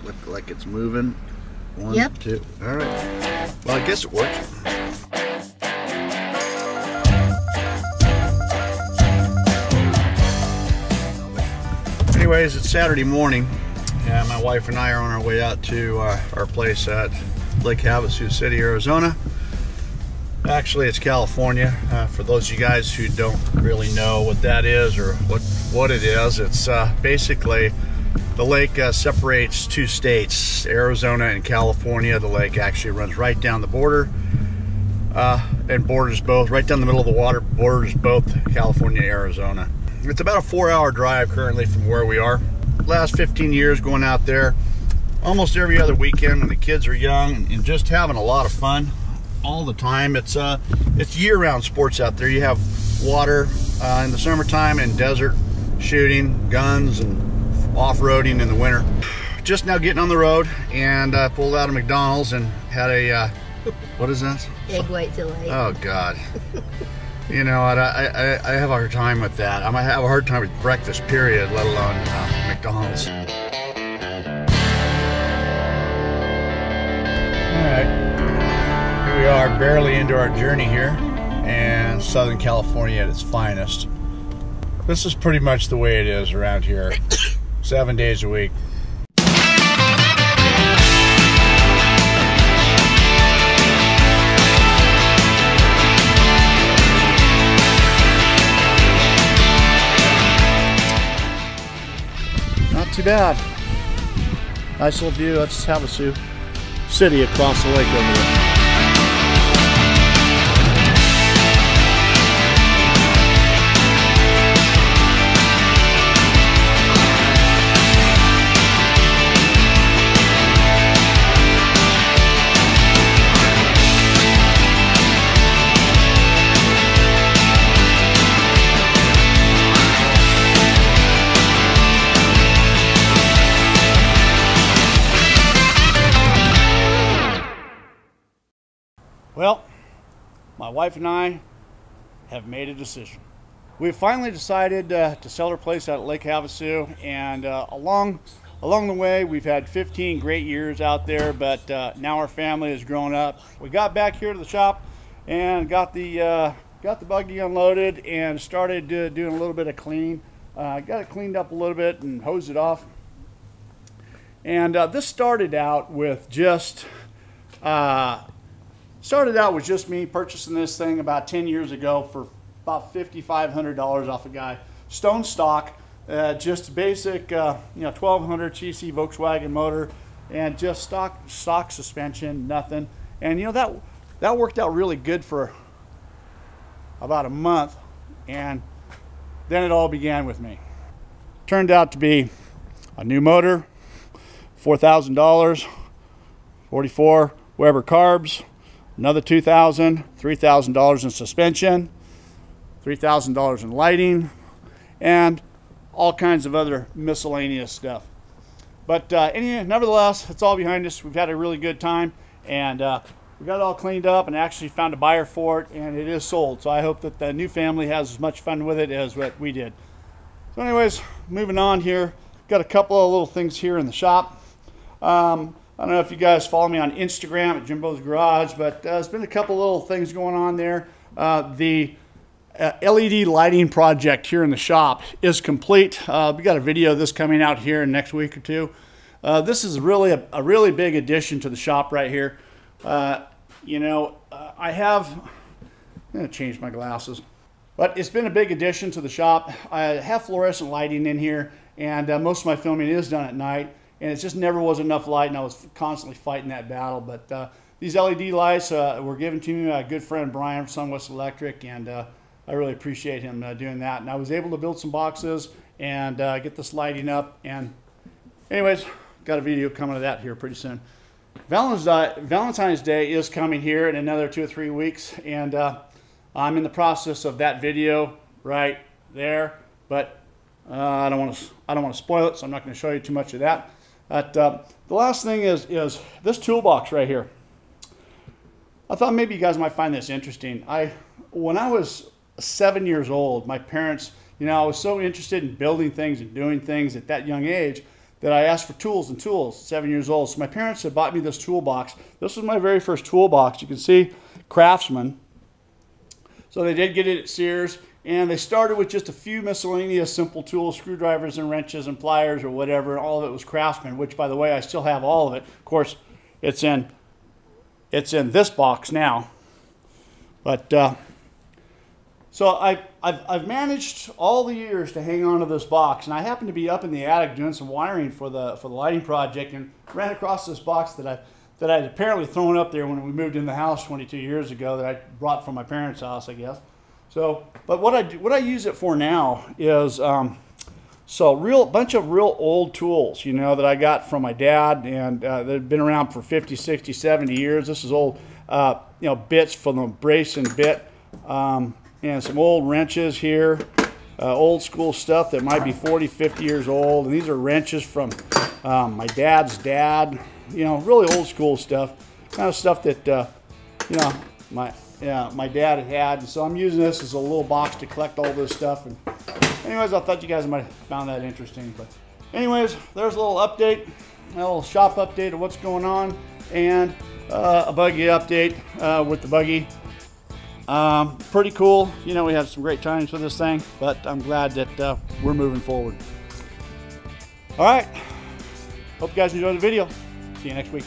Look like it's moving. One, Yep. two. All right. Well, I guess it works. Anyways, it's Saturday morning, and my wife and I are on our way out to our place at Lake Havasu City, Arizona. Actually, it's California. For those of you guys who don't really know what that is or what it is, it's basically the lake separates two states, Arizona and California. The lake actually runs right down the border and borders both, right down the middle of the water, borders both California and Arizona. It's about a 4-hour drive currently from where we are. Last 15 years going out there almost every other weekend when the kids are young and just having a lot of fun all the time. It's year-round sports out there. You have water in the summertime and desert shooting, guns, and off-roading in the winter. Just now getting on the road and pulled out of McDonald's and had a what is that? Egg white fillet. Oh God. You know, I have a hard time with that. I might have a hard time with breakfast, period, let alone McDonald's. All right, here we are, barely into our journey here, and Southern California at its finest. This is pretty much the way it is around here, 7 days a week. Too bad. Nice little view. That's Havasu City across the lake over there. Well, my wife and I have made a decision. We've finally decided to sell our place out at Lake Havasu, and along the way we've had 15 great years out there, but now our family has grown up. We got back here to the shop and got the buggy unloaded and started doing a little bit of cleaning. Got it cleaned up a little bit and hosed it off. And this started out with just me purchasing this thing about 10 years ago for about $5,500 off a guy. Stone stock, just basic, 1200 cc Volkswagen motor, and just stock suspension, nothing. And you know, that worked out really good for about a month, and then it all began with me. Turned out to be a new motor, $4,000, 44 Weber carbs, another $2,000, $3,000 in suspension, $3,000 in lighting, and all kinds of other miscellaneous stuff. But anyway, nevertheless, it's all behind us. We've had a really good time, and we got it all cleaned up and actually found a buyer for it, and it is sold. So I hope that the new family has as much fun with it as what we did. So anyways, moving on here, got a couple of little things here in the shop. I don't know if you guys follow me on Instagram at Jimbos Garage, but there's been a couple little things going on there. The LED lighting project here in the shop is complete. We got a video of this coming out here in the next week or two. This is really a really big addition to the shop right here. I'm going to change my glasses. But it's been a big addition to the shop. I have fluorescent lighting in here, and most of my filming is done at night. And it just never was enough light, and I was constantly fighting that battle. But these LED lights were given to me by a good friend, Brian, from Sunwest Electric, and I really appreciate him doing that. And I was able to build some boxes and get this lighting up. And anyways, got a video coming of that here pretty soon. Valentine's Day is coming here in another 2 or 3 weeks, and I'm in the process of that video right there. But I don't want to spoil it, so I'm not going to show you too much of that. The last thing is this toolbox right here. I thought maybe you guys might find this interesting. When I was 7 years old, my parents, I was so interested in building things and doing things at that young age that I asked for tools and tools, 7 years old. So my parents had bought me this toolbox. This was my very first toolbox. You can see Craftsman. So they did get it at Sears, and they started with just a few miscellaneous simple tools, screwdrivers and wrenches and pliers or whatever, and all of it was Craftsman, which, by the way, I still have all of it. Of course, it's in this box now. But so I've managed all the years to hang on to this box, and I happened to be up in the attic doing some wiring for the lighting project, and ran across this box that I'd apparently thrown up there when we moved in the house 22 years ago, that I brought from my parents' house, I guess. So, but what I use it for now is bunch of real old tools, you know, that I got from my dad, and they've been around for 50, 60, 70 years. This is old, you know, bits from the brace and bit. And some old wrenches here, old school stuff that might be 40, 50 years old. And these are wrenches from my dad's dad, you know, really old school stuff, kind of stuff that, you know, my dad had. And so I'm using this as a little box to collect all this stuff. And anyways, I thought you guys might have found that interesting. But anyways, there's a little update, a little shop update of what's going on, and a buggy update with the buggy. Pretty cool. You know, we had some great times with this thing, but I'm glad that we're moving forward. All right. Hope you guys enjoyed the video. See you next week.